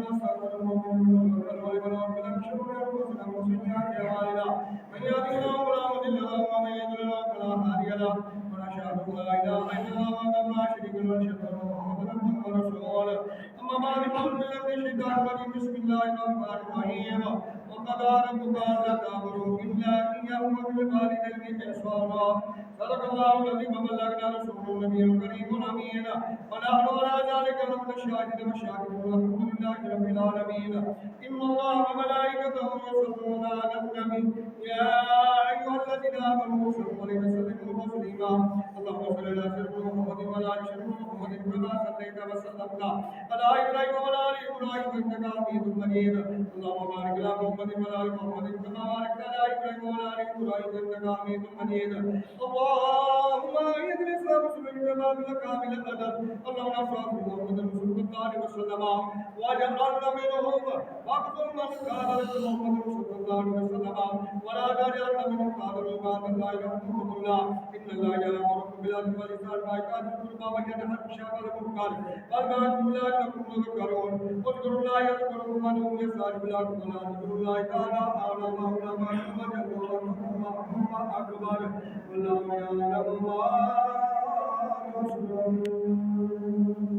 ونستغفره ونتوكل عليه من شرور انفسنا وسيئات اعمالنا من يهده الله فلا مضل له ومن يضلل فلا هادي له ونشهد ان لا اله الا الله وحده لا شريك له ونشهد ان محمدا عبده ورسوله اما بعد فاعوذ بالله من الشيطان الرجيم بسم الله الرحمن الرحيم وقضى ربك الا تعبدوا الا اياه وبالوالدين احسانا صدق الله العظيم وبلغنا رسوله النبي الكريم الامين ونحن على ذلك لمن الشاهدين والشاكرين والحمد لله رب العالمين ان الله وملائكته يصلون على النبي يا ايها الذين امنوا صلوا عليه وسلموا تسليما اللهم صل على سيدنا محمد وعلى ال سيدنا محمد كما صليت وسلمت على ابراهيم وعلى ال ابراهيم انك حميد مجيد اللهم بارك على محمد وعلى ال محمد كما باركت على ابراهيم وعلى ال ابراهيم انك حميد مجيد اللهم اعز الاسلام والمسلمين كما بالكامل القدر اللهم صل على محمد صلى الله عليه وسلم واجعلنا منهم واقتل من قال لك محمد صلى الله عليه وسلم ولا تجعلنا منهم قالوا ما لا يرحمهم الله ان الله يامركم بالعدل والاحسان وايتاء ذي القربى وينهى عن الفحشاء والمنكر والبغي لعلكم تذكرون اذكروا الله يذكركم وادعوه يستجب لكم ولا تذكروا الله تعالى اعلى ما اكبر والله يعلم ما تصنعون